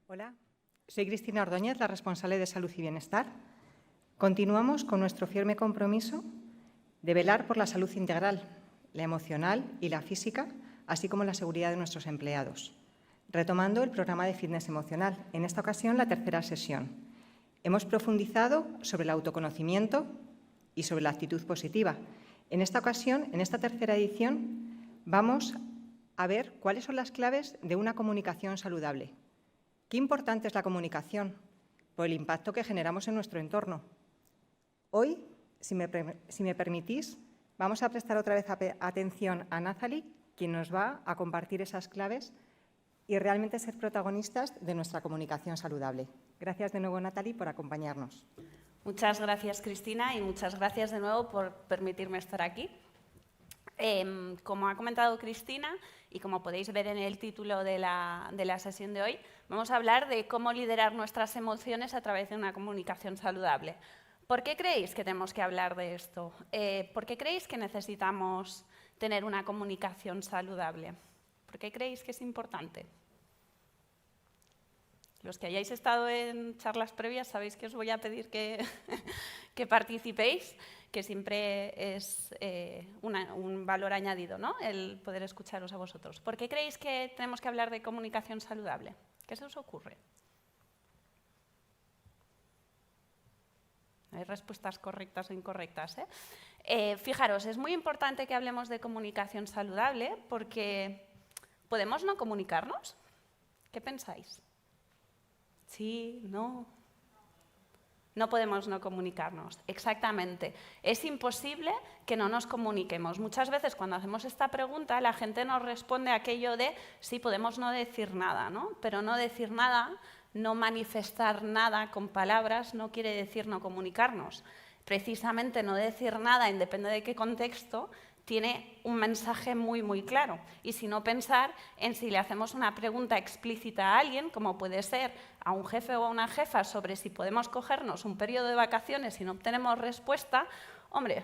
Hola, soy Cristina Ordóñez, la responsable de Salud y Bienestar. Continuamos con nuestro firme compromiso de velar por la salud integral, la emocional y la física, así como la seguridad de nuestros empleados. Retomando el programa de fitness emocional, en esta ocasión la tercera sesión. Hemos profundizado sobre el autoconocimiento y sobre la actitud positiva. En esta ocasión, en esta tercera edición, vamos a ver cuáles son las claves de una comunicación saludable. Qué importante es la comunicación por el impacto que generamos en nuestro entorno. Hoy, si me permitís, vamos a prestar otra vez atención a Nathalie, quien nos va a compartir esas claves y realmente ser protagonistas de nuestra comunicación saludable. Gracias de nuevo, Nathalie, por acompañarnos. Muchas gracias, Cristina, y muchas gracias de nuevo por permitirme estar aquí. Como ha comentado Cristina, y como podéis ver en el título de la sesión de hoy, vamos a hablar de cómo liderar nuestras emociones a través de una comunicación saludable. ¿Por qué creéis que tenemos que hablar de esto? ¿Por qué creéis que necesitamos tener una comunicación saludable? ¿Por qué creéis que es importante? Los que hayáis estado en charlas previas sabéis que os voy a pedir que participéis, que siempre es un valor añadido, ¿no?, el poder escucharos a vosotros. ¿Por qué creéis que tenemos que hablar de comunicación saludable? ¿Qué se os ocurre? No hay respuestas correctas o incorrectas, ¿eh? Fijaros, es muy importante que hablemos de comunicación saludable porque ¿podemos no comunicarnos? ¿Qué pensáis? Sí, no. No podemos no comunicarnos, exactamente. Es imposible que no nos comuniquemos. Muchas veces cuando hacemos esta pregunta la gente nos responde aquello de sí, podemos no decir nada, ¿no? Pero no decir nada, no manifestar nada con palabras no quiere decir no comunicarnos. Precisamente no decir nada, depende de qué contexto, tiene un mensaje muy, muy claro. Y si no, pensar en si le hacemos una pregunta explícita a alguien, como puede ser a un jefe o a una jefa sobre si podemos cogernos un periodo de vacaciones y no obtenemos respuesta, hombre,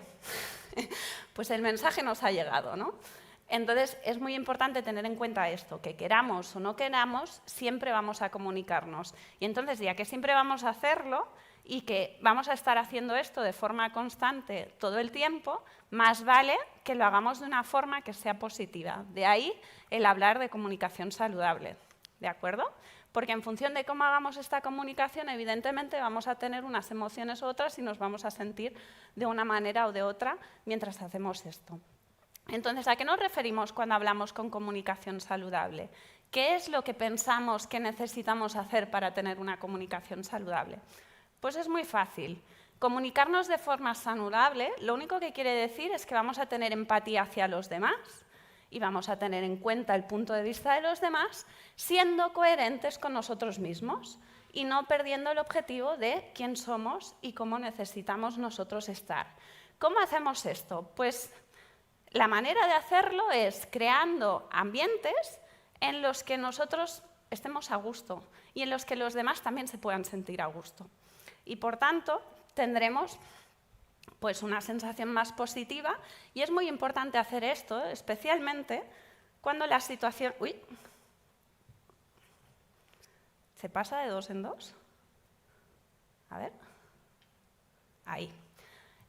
pues el mensaje nos ha llegado, ¿no? Entonces, es muy importante tener en cuenta esto, que queramos o no queramos, siempre vamos a comunicarnos. Y entonces, ya que siempre vamos a hacerlo y que vamos a estar haciendo esto de forma constante todo el tiempo, más vale que lo hagamos de una forma que sea positiva. De ahí el hablar de comunicación saludable, ¿de acuerdo? Porque en función de cómo hagamos esta comunicación, evidentemente vamos a tener unas emociones u otras y nos vamos a sentir de una manera o de otra mientras hacemos esto. Entonces, ¿a qué nos referimos cuando hablamos con comunicación saludable? ¿Qué es lo que pensamos que necesitamos hacer para tener una comunicación saludable? Pues es muy fácil. Comunicarnos de forma saludable, lo único que quiere decir es que vamos a tener empatía hacia los demás y vamos a tener en cuenta el punto de vista de los demás, siendo coherentes con nosotros mismos y no perdiendo el objetivo de quién somos y cómo necesitamos nosotros estar. ¿Cómo hacemos esto? Pues la manera de hacerlo es creando ambientes en los que nosotros estemos a gusto y en los que los demás también se puedan sentir a gusto. Y por tanto, tendremos pues una sensación más positiva y es muy importante hacer esto, especialmente cuando la situación... ¡Uy! ¿Se pasa de 2 en 2? A ver. Ahí.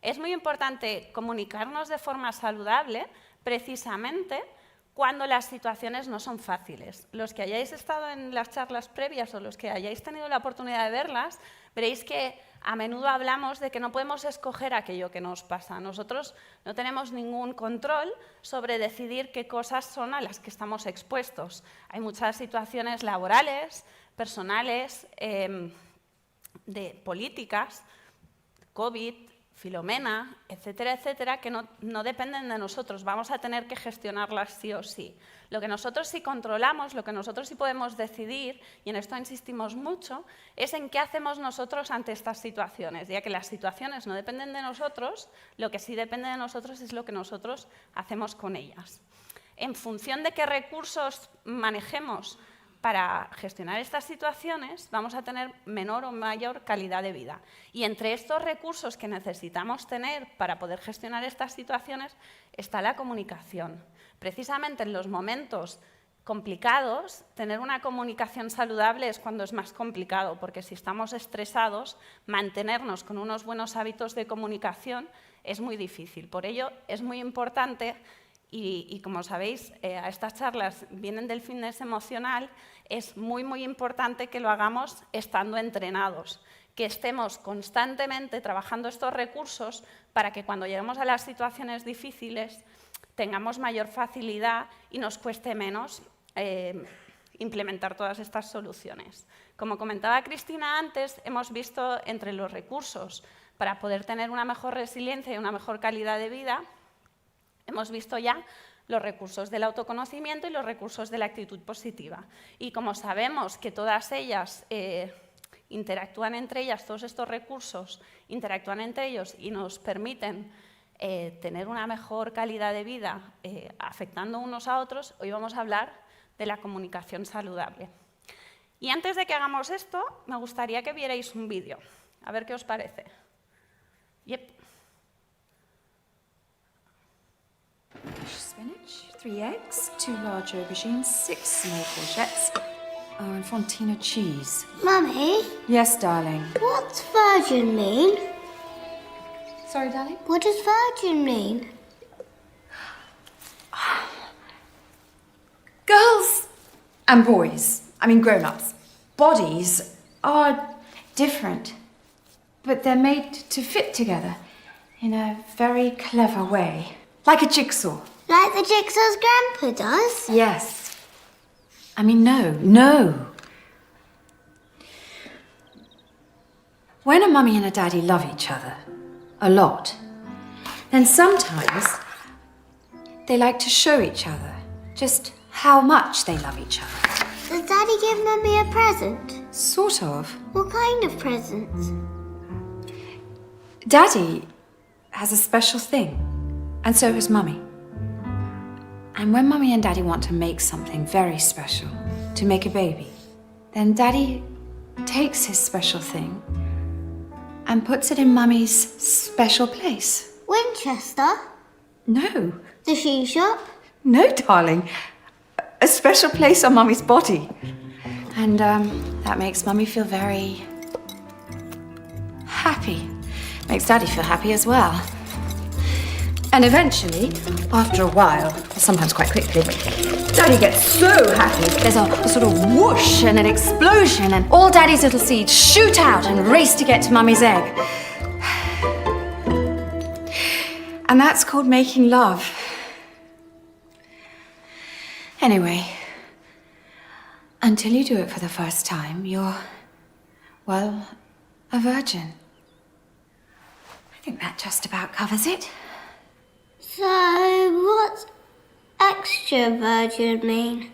Es muy importante comunicarnos de forma saludable, precisamente cuando las situaciones no son fáciles. Los que hayáis estado en las charlas previas o los que hayáis tenido la oportunidad de verlas, veréis que a menudo hablamos de que no podemos escoger aquello que nos pasa. Nosotros no tenemos ningún control sobre decidir qué cosas son a las que estamos expuestos. Hay muchas situaciones laborales, personales, de políticas, COVID, Filomena, etcétera, etcétera, que no dependen de nosotros, vamos a tener que gestionarlas sí o sí. Lo que nosotros sí controlamos, lo que nosotros sí podemos decidir, y en esto insistimos mucho, es en qué hacemos nosotros ante estas situaciones. Ya que las situaciones no dependen de nosotros, lo que sí depende de nosotros es lo que nosotros hacemos con ellas. En función de qué recursos manejemos para gestionar estas situaciones, vamos a tener menor o mayor calidad de vida. Y entre estos recursos que necesitamos tener para poder gestionar estas situaciones está la comunicación. Precisamente en los momentos complicados, tener una comunicación saludable es cuando es más complicado, porque si estamos estresados, mantenernos con unos buenos hábitos de comunicación es muy difícil. Por ello, es muy importante, y como sabéis, a estas charlas vienen del fitness emocional, es muy, muy importante que lo hagamos estando entrenados, que estemos constantemente trabajando estos recursos para que cuando lleguemos a las situaciones difíciles tengamos mayor facilidad y nos cueste menos implementar todas estas soluciones. Como comentaba Cristina antes, hemos visto entre los recursos para poder tener una mejor resiliencia y una mejor calidad de vida, hemos visto ya los recursos del autoconocimiento y los recursos de la actitud positiva. Y como sabemos que todas ellas interactúan entre ellas, todos estos recursos interactúan entre ellos y nos permiten tener una mejor calidad de vida afectando unos a otros, hoy vamos a hablar de la comunicación saludable. Y antes de que hagamos esto, me gustaría que vierais un vídeo. A ver qué os parece. Yep. Spinach, 3 eggs, 2 large aubergines, 6 small courgettes, and Fontina cheese. Mummy, Yes, darling. what's virgin mean? Sorry, darling? What does virgin mean? Girls and boys, I mean grown-ups, bodies are different, but they're made to fit together in a very clever way, like a jigsaw. Like the jigsaw's grandpa does? Yes. I mean, no. When a mummy and a daddy love each other a lot, then sometimes they like to show each other just how much they love each other. Does Daddy give Mummy a present? Sort of. What kind of presents? Daddy has a special thing, and so has Mummy. And when Mummy and Daddy want to make something very special, to make a baby, then Daddy takes his special thing and puts it in Mummy's special place. Winchester? No, The shoe shop? no, darling. A special place on Mummy's body. And that makes Mummy feel very happy. Makes Daddy feel happy as well. And eventually, after a while, sometimes quite quickly, Daddy gets so happy, there's a sort of whoosh and an explosion, and all Daddy's little seeds shoot out and race to get to Mummy's egg. And that's called making love. Anyway, until you do it for the first time, you're, well, a virgin. I think that just about covers it. So, what's extra virgin mean?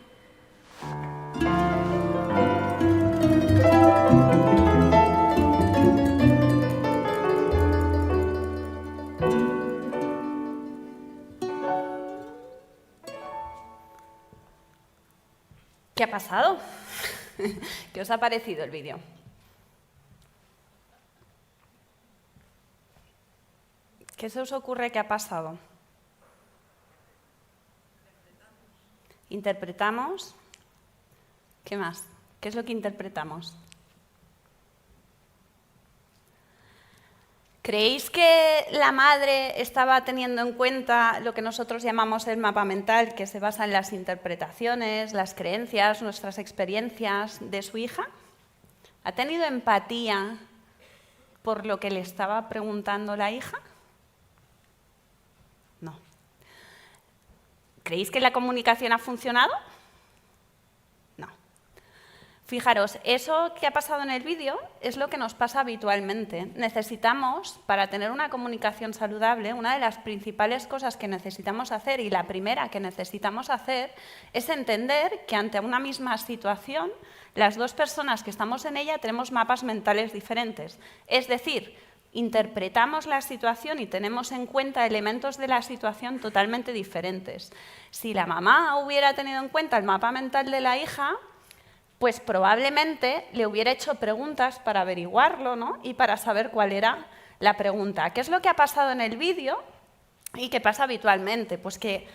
¿Qué ha pasado? ¿Qué os ha parecido el vídeo? ¿Qué se os ocurre que ha pasado? ¿Interpretamos? ¿Qué más? ¿Qué es lo que interpretamos? ¿Creéis que la madre estaba teniendo en cuenta lo que nosotros llamamos el mapa mental, que se basa en las interpretaciones, las creencias, nuestras experiencias de su hija? ¿Ha tenido empatía por lo que le estaba preguntando la hija? No. ¿Creéis que la comunicación ha funcionado? No. Fijaros, eso que ha pasado en el vídeo es lo que nos pasa habitualmente. Necesitamos, para tener una comunicación saludable, una de las principales cosas que necesitamos hacer, y la primera que necesitamos hacer, es entender que ante una misma situación, las dos personas que estamos en ella tenemos mapas mentales diferentes. Es decir, interpretamos la situación y tenemos en cuenta elementos de la situación totalmente diferentes. Si la mamá hubiera tenido en cuenta el mapa mental de la hija, pues probablemente le hubiera hecho preguntas para averiguarlo, ¿no? Y para saber cuál era la pregunta. ¿Qué es lo que ha pasado en el vídeo y qué pasa habitualmente? Pues que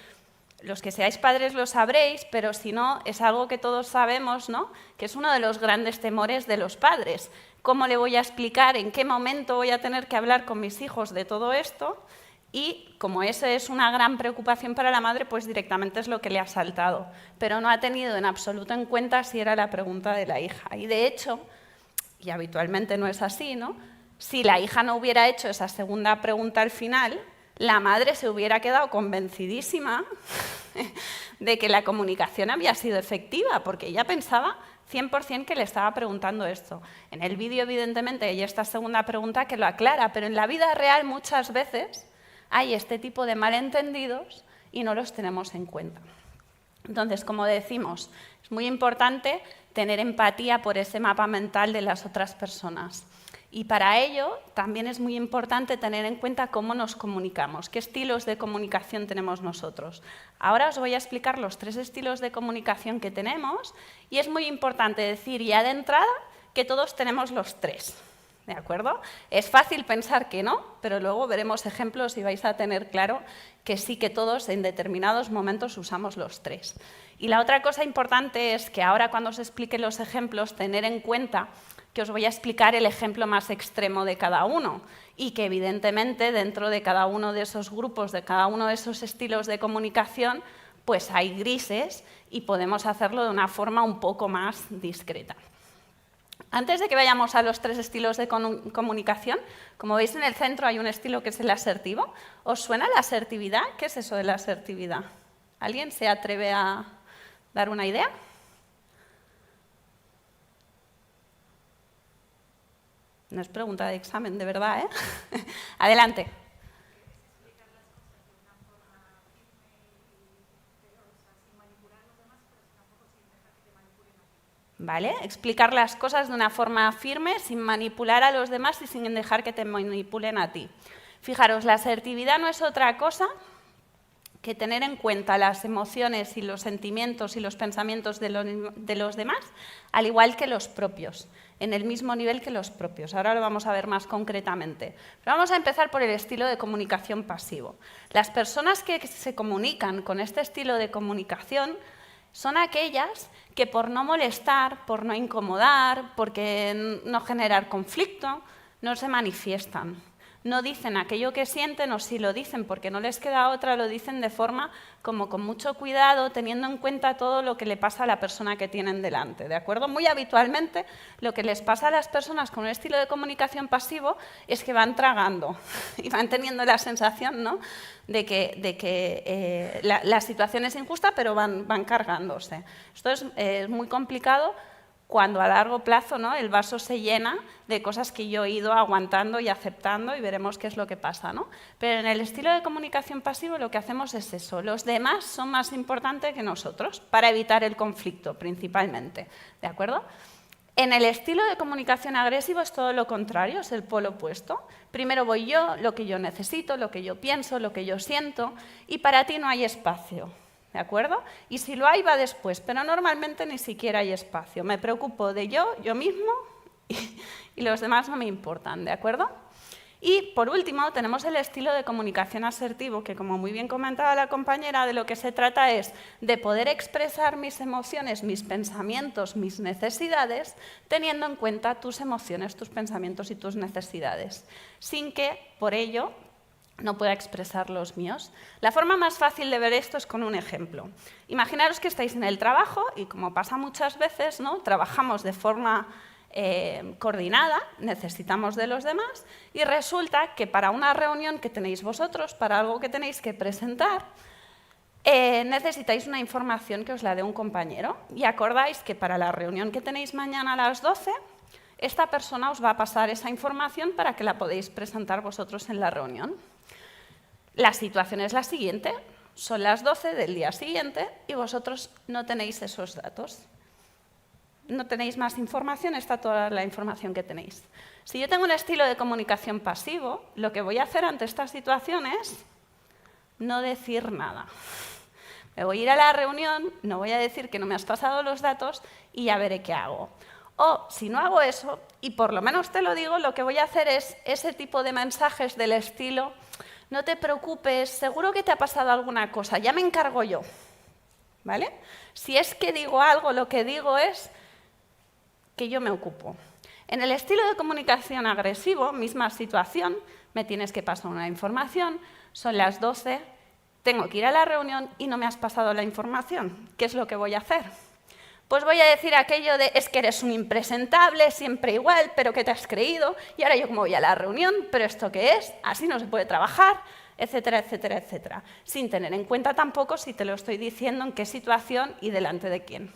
Los que seáis padres lo sabréis, pero si no, es algo que todos sabemos, ¿no? Que es uno de los grandes temores de los padres. ¿Cómo le voy a explicar en qué momento voy a tener que hablar con mis hijos de todo esto? Y como esa es una gran preocupación para la madre, pues directamente es lo que le ha saltado. Pero no ha tenido en absoluto en cuenta si era la pregunta de la hija. Y de hecho, y habitualmente no es así, ¿no? Si la hija no hubiera hecho esa segunda pregunta al final, la madre se hubiera quedado convencidísima de que la comunicación había sido efectiva, porque ella pensaba 100% que le estaba preguntando esto. En el vídeo, evidentemente, hay esta segunda pregunta que lo aclara, pero en la vida real muchas veces hay este tipo de malentendidos y no los tenemos en cuenta. Entonces, como decimos, es muy importante tener empatía por ese mapa mental de las otras personas. Y para ello también es muy importante tener en cuenta cómo nos comunicamos, qué estilos de comunicación tenemos nosotros. Ahora os voy a explicar los 3 estilos de comunicación que tenemos y es muy importante decir ya de entrada que todos tenemos los 3. ¿De acuerdo? Es fácil pensar que no, pero luego veremos ejemplos y vais a tener claro que sí que todos en determinados momentos usamos los 3. Y la otra cosa importante es que ahora cuando os explique los ejemplos, tener en cuenta que os voy a explicar el ejemplo más extremo de cada uno y que evidentemente dentro de cada uno de esos grupos, de cada uno de esos estilos de comunicación, pues hay grises y podemos hacerlo de una forma un poco más discreta. Antes de que vayamos a los 3 estilos de comunicación, como veis en el centro hay un estilo que es el asertivo. ¿Os suena la asertividad? ¿Qué es eso de la asertividad? ¿Alguien se atreve a dar una idea? No es pregunta de examen, de verdad, ¿eh? Adelante. ¿Vale? Explicar las cosas de una forma firme, sin manipular a los demás y sin dejar que te manipulen a ti. Fijaros, la asertividad no es otra cosa que tener en cuenta las emociones y los sentimientos y los pensamientos de los demás, al igual que los propios, en el mismo nivel que los propios. Ahora lo vamos a ver más concretamente. Pero vamos a empezar por el estilo de comunicación pasivo. Las personas que se comunican con este estilo de comunicación son aquellas que por no molestar, por no incomodar, porque no generar conflicto, no se manifiestan. No dicen aquello que sienten o si lo dicen porque no les queda otra, lo dicen de forma como con mucho cuidado, teniendo en cuenta todo lo que le pasa a la persona que tienen delante, ¿de acuerdo? Muy habitualmente lo que les pasa a las personas con un estilo de comunicación pasivo es que van tragando y van teniendo la sensación, ¿no?, de que la situación es injusta, pero van cargándose. Esto es muy complicado cuando a largo plazo, ¿no?, el vaso se llena de cosas que yo he ido aguantando y aceptando y veremos qué es lo que pasa, ¿no? Pero en el estilo de comunicación pasivo lo que hacemos es eso. Los demás son más importantes que nosotros para evitar el conflicto, principalmente. ¿De acuerdo? En el estilo de comunicación agresivo es todo lo contrario, es el polo opuesto. Primero voy yo, lo que yo necesito, lo que yo pienso, lo que yo siento, y para ti no hay espacio. ¿De acuerdo? Y si lo hay, va después, pero normalmente ni siquiera hay espacio. Me preocupo de yo mismo, y los demás no me importan, ¿de acuerdo? Y, por último, tenemos el estilo de comunicación asertivo, que, como muy bien comentaba la compañera, de lo que se trata es de poder expresar mis emociones, mis pensamientos, mis necesidades, teniendo en cuenta tus emociones, tus pensamientos y tus necesidades, sin que, por ello, no pueda expresar los míos. La forma más fácil de ver esto es con un ejemplo. Imaginaros que estáis en el trabajo y, como pasa muchas veces, ¿no?, trabajamos de forma coordinada, necesitamos de los demás y resulta que para una reunión que tenéis vosotros, para algo que tenéis que presentar, necesitáis una información que os la dé un compañero y acordáis que para la reunión que tenéis mañana a las 12, esta persona os va a pasar esa información para que la podáis presentar vosotros en la reunión. La situación es la siguiente, son las 12 del día siguiente y vosotros no tenéis esos datos. No tenéis más información, está toda la información que tenéis. Si yo tengo un estilo de comunicación pasivo, lo que voy a hacer ante esta situación es no decir nada. Me voy a ir a la reunión, no voy a decir que no me has pasado los datos y ya veré qué hago. O, si no hago eso, y por lo menos te lo digo, lo que voy a hacer es ese tipo de mensajes del estilo: no te preocupes, seguro que te ha pasado alguna cosa, ya me encargo yo. ¿Vale? Si es que digo algo, lo que digo es que yo me ocupo. En el estilo de comunicación agresivo, misma situación, me tienes que pasar una información, son las 12, tengo que ir a la reunión y no me has pasado la información. ¿Qué es lo que voy a hacer? Pues voy a decir aquello de, es que eres un impresentable, siempre igual, pero ¿qué te has creído? Y ahora yo como voy a la reunión, ¿pero esto qué es? Así no se puede trabajar, etcétera, etcétera, etcétera. Sin tener en cuenta tampoco si te lo estoy diciendo en qué situación y delante de quién.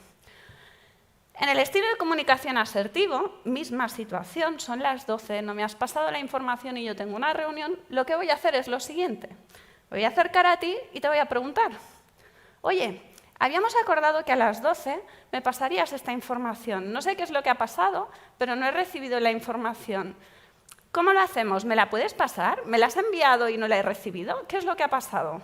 En el estilo de comunicación asertivo, misma situación, son las 12, no me has pasado la información y yo tengo una reunión, lo que voy a hacer es lo siguiente. Voy a acercar a ti y te voy a preguntar, oye, habíamos acordado que a las 12 me pasarías esta información. No sé qué es lo que ha pasado, pero no he recibido la información. ¿Cómo lo hacemos? ¿Me la puedes pasar? ¿Me la has enviado y no la he recibido? ¿Qué es lo que ha pasado?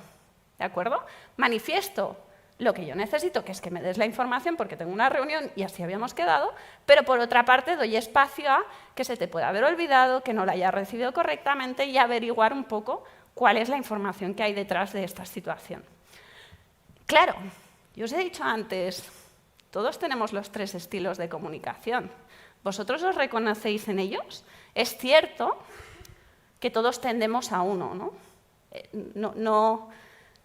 ¿De acuerdo? Manifiesto lo que yo necesito, que es que me des la información porque tengo una reunión y así habíamos quedado, pero por otra parte doy espacio a que se te pueda haber olvidado, que no la hayas recibido correctamente y averiguar un poco cuál es la información que hay detrás de esta situación. Claro, yo os he dicho antes, todos tenemos los 3 estilos de comunicación. ¿Vosotros os reconocéis en ellos? Es cierto que todos tendemos a uno, ¿no?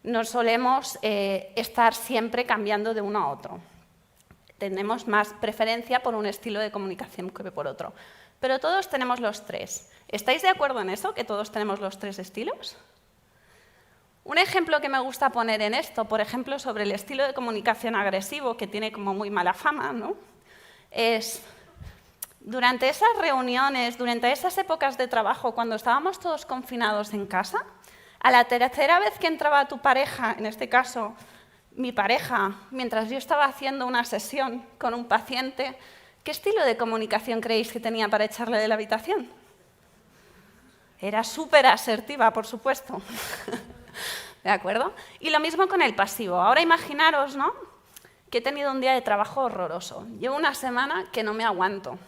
No solemos estar siempre cambiando de uno a otro. Tenemos más preferencia por un estilo de comunicación que por otro. Pero todos tenemos los 3. ¿Estáis de acuerdo en eso, que todos tenemos los 3 estilos? Un ejemplo que me gusta poner en esto, por ejemplo, sobre el estilo de comunicación agresivo, que tiene como muy mala fama, ¿no? Es durante esas reuniones, durante esas épocas de trabajo, cuando estábamos todos confinados en casa, a la tercera vez que entraba tu pareja, en este caso mi pareja, mientras yo estaba haciendo una sesión con un paciente, ¿qué estilo de comunicación creéis que tenía para echarle de la habitación? Era súper asertiva, por supuesto. ¿De acuerdo? Y lo mismo con el pasivo. Ahora imaginaros, ¿no?, que he tenido un día de trabajo horroroso. Llevo una semana que no me aguanto.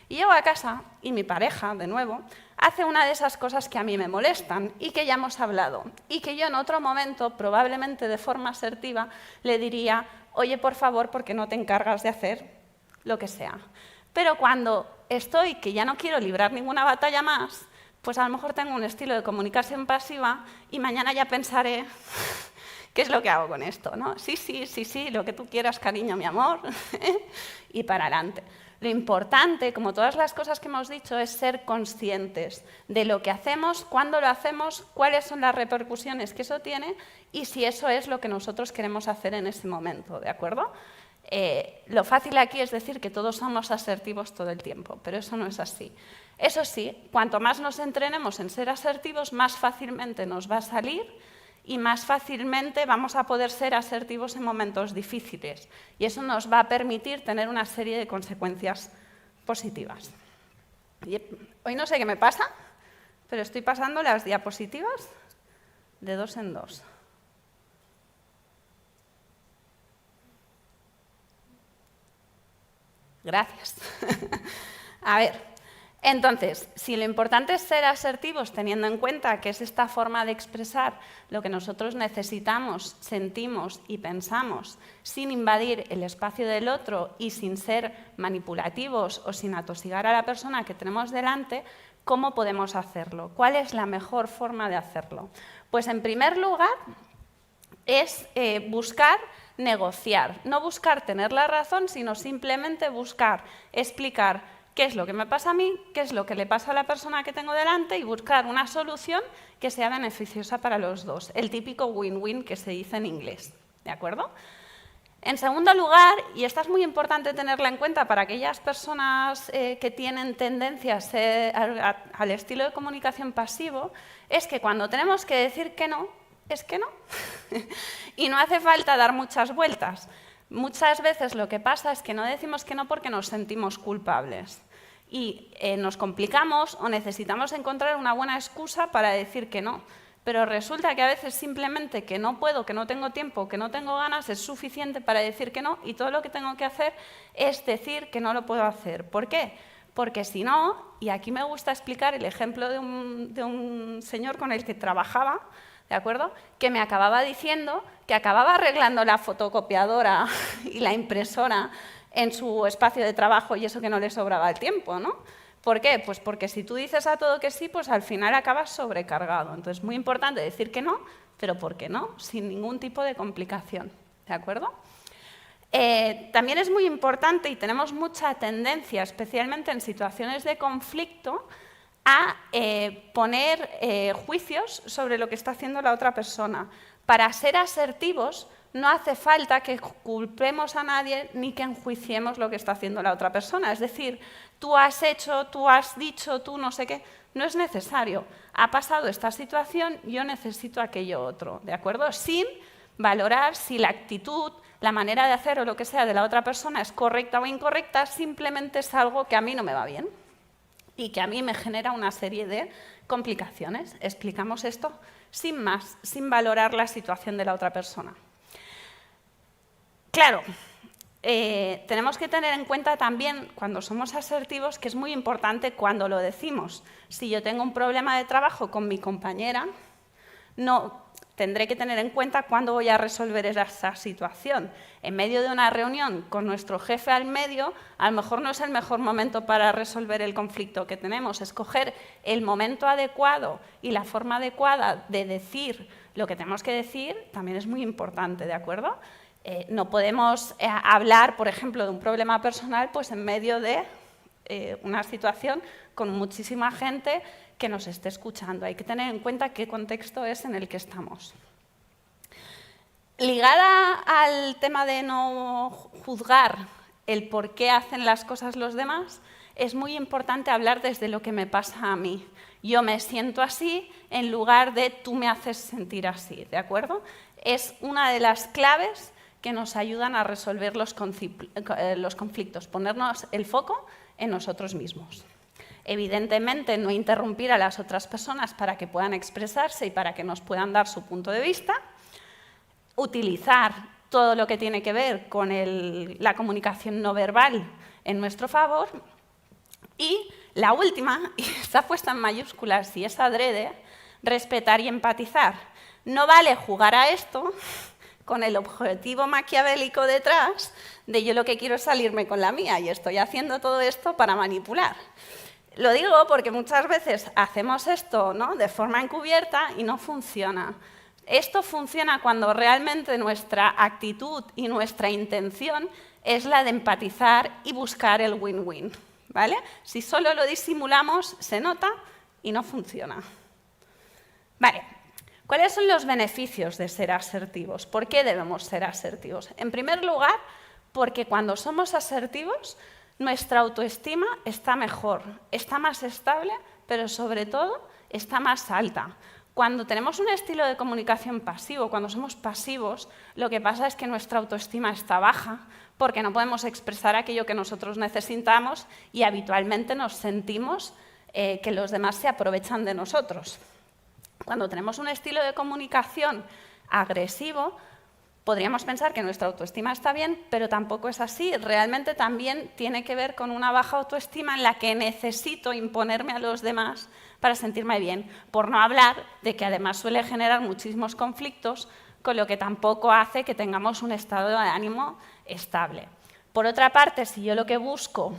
Y llego a casa y mi pareja, de nuevo, hace una de esas cosas que a mí me molestan y que ya hemos hablado. Y que yo en otro momento, probablemente de forma asertiva, le diría, oye, por favor, ¿por qué no te encargas de hacer lo que sea? Pero cuando estoy, que ya no quiero librar ninguna batalla más, pues a lo mejor tengo un estilo de comunicación pasiva y mañana ya pensaré qué es lo que hago con esto, ¿no? Sí, lo que tú quieras, cariño, mi amor, y para adelante. Lo importante, como todas las cosas que hemos dicho, es ser conscientes de lo que hacemos, cuándo lo hacemos, cuáles son las repercusiones que eso tiene y si eso es lo que nosotros queremos hacer en ese momento, ¿de acuerdo? Lo fácil aquí es decir que todos somos asertivos todo el tiempo, pero eso no es así. Eso sí, cuanto más nos entrenemos en ser asertivos, más fácilmente nos va a salir y más fácilmente vamos a poder ser asertivos en momentos difíciles. Y eso nos va a permitir tener una serie de consecuencias positivas. Y hoy no sé qué me pasa, pero estoy pasando las diapositivas de 2 en 2. Gracias. A ver. Entonces, si lo importante es ser asertivos teniendo en cuenta que es esta forma de expresar lo que nosotros necesitamos, sentimos y pensamos sin invadir el espacio del otro y sin ser manipulativos o sin atosigar a la persona que tenemos delante, ¿cómo podemos hacerlo? ¿Cuál es la mejor forma de hacerlo? Pues en primer lugar es buscar negociar, no buscar tener la razón, sino simplemente buscar explicar qué es lo que me pasa a mí, qué es lo que le pasa a la persona que tengo delante y buscar una solución que sea beneficiosa para los dos. El típico win-win que se dice en inglés, ¿de acuerdo? En segundo lugar, y esta es muy importante tenerla en cuenta para aquellas personas que tienen tendencias al estilo de comunicación pasivo, es que cuando tenemos que decir que no, es que no. Y no hace falta dar muchas vueltas. Muchas veces lo que pasa es que no decimos que no porque nos sentimos culpables. Y nos complicamos o necesitamos encontrar una buena excusa para decir que no. Pero resulta que a veces simplemente que no puedo, que no tengo tiempo, que no tengo ganas, es suficiente para decir que no y todo lo que tengo que hacer es decir que no lo puedo hacer. ¿Por qué? porque si no, y aquí me gusta explicar el ejemplo de un señor con el que trabajaba, ¿de acuerdo? Que me acababa diciendo que acababa arreglando la fotocopiadora y la impresora en su espacio de trabajo y eso que no le sobraba el tiempo, ¿no? ¿Por qué? Pues porque si tú dices a todo que sí, pues al final acabas sobrecargado. Entonces, es muy importante decir que no, pero ¿por qué no? Sin ningún tipo de complicación, ¿de acuerdo? También es muy importante y tenemos mucha tendencia, especialmente en situaciones de conflicto, a poner juicios sobre lo que está haciendo la otra persona. Para ser asertivos no hace falta que culpemos a nadie ni que enjuiciemos lo que está haciendo la otra persona. Es decir, tú has hecho, tú has dicho, tú no sé qué. No es necesario. Ha pasado esta situación, yo necesito aquello otro, ¿de acuerdo? Sin valorar si la actitud, la manera de hacer o lo que sea de la otra persona es correcta o incorrecta, simplemente es algo que a mí no me va bien y que a mí me genera una serie de complicaciones. Explicamos esto sin más, sin valorar la situación de la otra persona. Claro, tenemos que tener en cuenta también, cuando somos asertivos, que es muy importante cuando lo decimos. Si yo tengo un problema de trabajo con mi compañera, tendré que tener en cuenta cuándo voy a resolver esa situación. En medio de una reunión con nuestro jefe al medio, a lo mejor no es el mejor momento para resolver el conflicto que tenemos. Escoger el momento adecuado y la forma adecuada de decir lo que tenemos que decir también es muy importante, ¿de acuerdo? No podemos hablar, por ejemplo, de un problema personal pues en medio de una situación con muchísima gente que nos esté escuchando. Hay que tener en cuenta qué contexto es en el que estamos. Ligada al tema de no juzgar el por qué hacen las cosas los demás, es muy importante hablar desde lo que me pasa a mí. Yo me siento así en lugar de tú me haces sentir así, ¿de acuerdo? Es una de las claves que nos ayudan a resolver los conflictos, ponernos el foco en nosotros mismos. Evidentemente, no interrumpir a las otras personas para que puedan expresarse y para que nos puedan dar su punto de vista. Utilizar todo lo que tiene que ver con la comunicación no verbal en nuestro favor. Y la última, y está puesta en mayúsculas y es adrede, respetar y empatizar. No vale jugar a esto con el objetivo maquiavélico detrás de yo lo que quiero es salirme con la mía y estoy haciendo todo esto para manipular. Lo digo porque muchas veces hacemos esto, ¿no?, de forma encubierta y no funciona. Esto funciona cuando realmente nuestra actitud y nuestra intención es la de empatizar y buscar el win-win, ¿vale? Si solo lo disimulamos, se nota y no funciona. Vale. ¿Cuáles son los beneficios de ser asertivos? ¿Por qué debemos ser asertivos? En primer lugar, porque cuando somos asertivos, nuestra autoestima está mejor, está más estable, pero sobre todo está más alta. Cuando tenemos un estilo de comunicación pasivo, cuando somos pasivos, lo que pasa es que nuestra autoestima está baja porque no podemos expresar aquello que nosotros necesitamos y habitualmente nos sentimos que los demás se aprovechan de nosotros. Cuando tenemos un estilo de comunicación agresivo, podríamos pensar que nuestra autoestima está bien, pero tampoco es así. Realmente también tiene que ver con una baja autoestima en la que necesito imponerme a los demás para sentirme bien. Por no hablar de que además suele generar muchísimos conflictos, con lo que tampoco hace que tengamos un estado de ánimo estable. Por otra parte, si yo lo que busco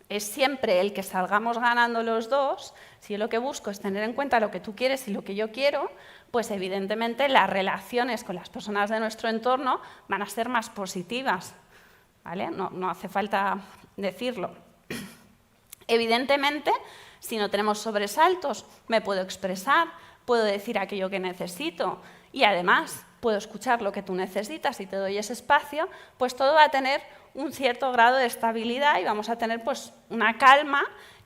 es siempre el que salgamos ganando los dos, si yo lo que busco es tener en cuenta lo que tú quieres y lo que yo quiero, pues evidentemente las relaciones con las personas de nuestro entorno van a ser más positivas, ¿vale? No hace falta decirlo. Evidentemente, si no tenemos sobresaltos, me puedo expresar, puedo decir aquello que necesito y además puedo escuchar lo que tú necesitas y te doy ese espacio, pues todo va a tener un cierto grado de estabilidad y vamos a tener pues una calma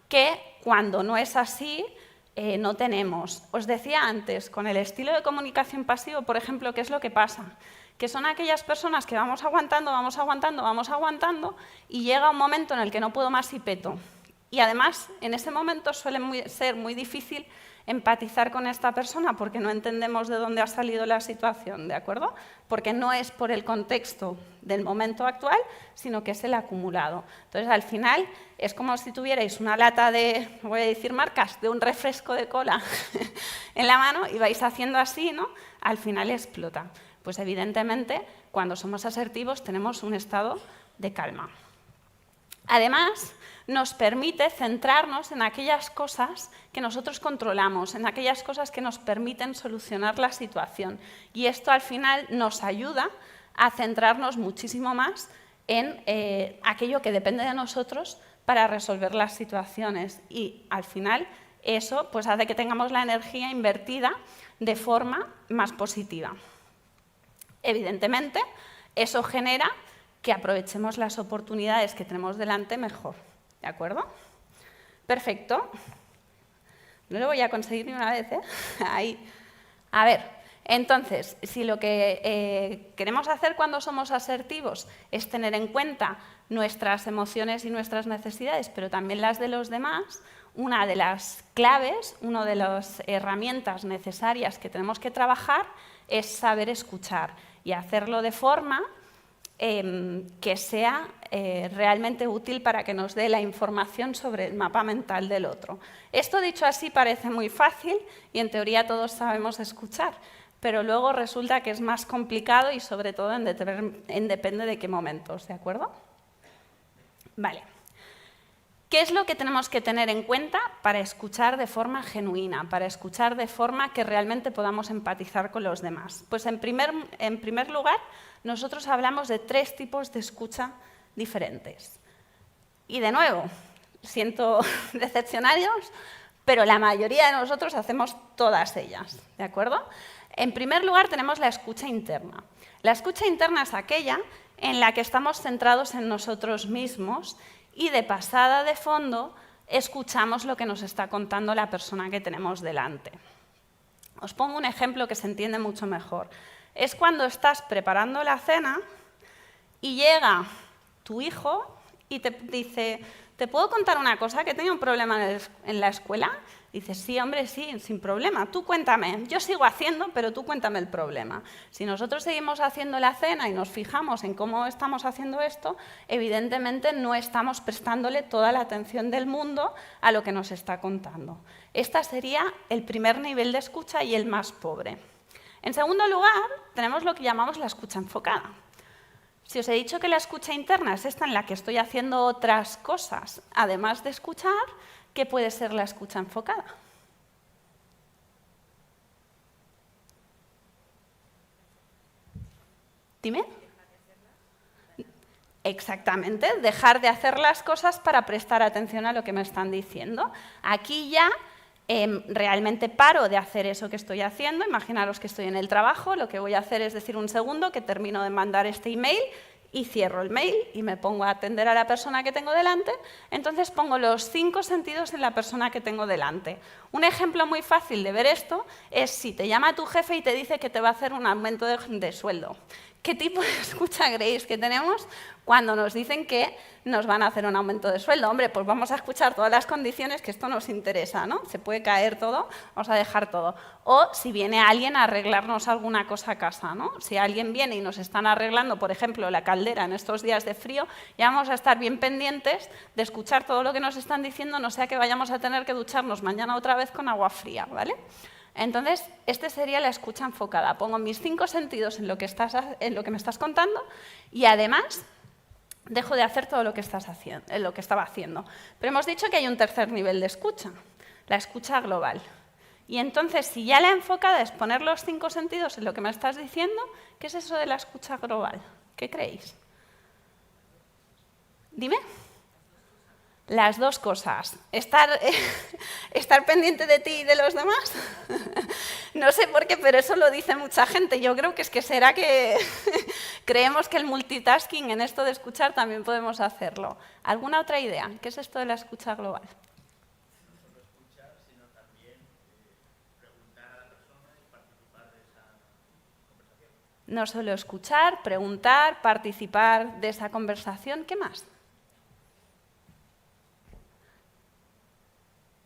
que cuando no es así no tenemos. Os decía antes, con el estilo de comunicación pasivo, por ejemplo, ¿qué es lo que pasa? Que son aquellas personas que vamos aguantando, vamos aguantando, vamos aguantando y llega un momento en el que no puedo más y peto. Y además, en ese momento suele ser muy difícil empatizar con esta persona porque no entendemos de dónde ha salido la situación, ¿de acuerdo? Porque no es por el contexto del momento actual, sino que es el acumulado. Entonces, al final, es como si tuvierais una lata de, voy a decir marcas, de un refresco de cola en la mano y vais haciendo así, ¿no? Al final explota. Pues evidentemente, cuando somos asertivos tenemos un estado de calma. Además, nos permite centrarnos en aquellas cosas que nosotros controlamos, en aquellas cosas que nos permiten solucionar la situación. Y esto al final nos ayuda a centrarnos muchísimo más en aquello que depende de nosotros para resolver las situaciones. Y al final eso pues, hace que tengamos la energía invertida de forma más positiva. Evidentemente, eso genera que aprovechemos las oportunidades que tenemos delante mejor. ¿De acuerdo? Perfecto. No lo voy a conseguir ni una vez, ¿eh? Ahí. A ver, entonces, si lo que queremos hacer cuando somos asertivos es tener en cuenta nuestras emociones y nuestras necesidades, pero también las de los demás, una de las claves, una de las herramientas necesarias que tenemos que trabajar es saber escuchar y hacerlo de forma que sea realmente útil para que nos dé la información sobre el mapa mental del otro. Esto dicho así parece muy fácil y en teoría todos sabemos escuchar, pero luego resulta que es más complicado y sobre todo depende de qué momentos, ¿de acuerdo? Vale. ¿Qué es lo que tenemos que tener en cuenta para escuchar de forma genuina, para escuchar de forma que realmente podamos empatizar con los demás? Pues en primer lugar, nosotros hablamos de 3 tipos de escucha diferentes. Y de nuevo, siento decepcionaros, pero la mayoría de nosotros hacemos todas ellas, ¿de acuerdo? En primer lugar, tenemos la escucha interna. La escucha interna es aquella en la que estamos centrados en nosotros mismos y de pasada de fondo escuchamos lo que nos está contando la persona que tenemos delante. Os pongo un ejemplo que se entiende mucho mejor. Es cuando estás preparando la cena y llega tu hijo y te dice, ¿te puedo contar una cosa? Que tengo un problema en la escuela. Dices, sí, hombre, sí, sin problema. Tú cuéntame. Yo sigo haciendo, pero tú cuéntame el problema. Si nosotros seguimos haciendo la cena y nos fijamos en cómo estamos haciendo esto, evidentemente no estamos prestándole toda la atención del mundo a lo que nos está contando. Este sería el primer nivel de escucha y el más pobre. En segundo lugar, tenemos lo que llamamos la escucha enfocada. Si os he dicho que la escucha interna es esta en la que estoy haciendo otras cosas, además de escuchar, ¿qué puede ser la escucha enfocada? Dime. Exactamente, dejar de hacer las cosas para prestar atención a lo que me están diciendo. Aquí ya realmente paro de hacer eso que estoy haciendo. Imaginaros que estoy en el trabajo, lo que voy a hacer es decir un segundo que termino de mandar este email y cierro el mail y me pongo a atender a la persona que tengo delante. Entonces pongo los 5 sentidos en la persona que tengo delante. Un ejemplo muy fácil de ver esto es si te llama tu jefe y te dice que te va a hacer un aumento de sueldo. ¿Qué tipo de escucha creéis que tenemos cuando nos dicen que nos van a hacer un aumento de sueldo? Hombre, pues vamos a escuchar todas las condiciones, que esto nos interesa, ¿no? Se puede caer todo, vamos a dejar todo. O si viene alguien a arreglarnos alguna cosa a casa, ¿no? Si alguien viene y nos están arreglando, por ejemplo, la caldera en estos días de frío, ya vamos a estar bien pendientes de escuchar todo lo que nos están diciendo, no sea que vayamos a tener que ducharnos mañana otra vez con agua fría, ¿vale? Entonces, esta sería la escucha enfocada. Pongo mis 5 sentidos en lo que me estás contando y además dejo de hacer todo lo que estaba haciendo. Pero hemos dicho que hay un tercer nivel de escucha, la escucha global. Y entonces, si ya la enfocada es poner los 5 sentidos en lo que me estás diciendo, ¿qué es eso de la escucha global? ¿Qué creéis? Dime. Las 2 cosas. Estar pendiente de ti y de los demás. No sé por qué, pero eso lo dice mucha gente. Yo creo que será que creemos que el multitasking en esto de escuchar también podemos hacerlo. ¿Alguna otra idea? ¿Qué es esto de la escucha global? No solo escuchar, sino también preguntar a la persona y participar de esa conversación. No solo escuchar, preguntar, participar de esa conversación. ¿Qué más?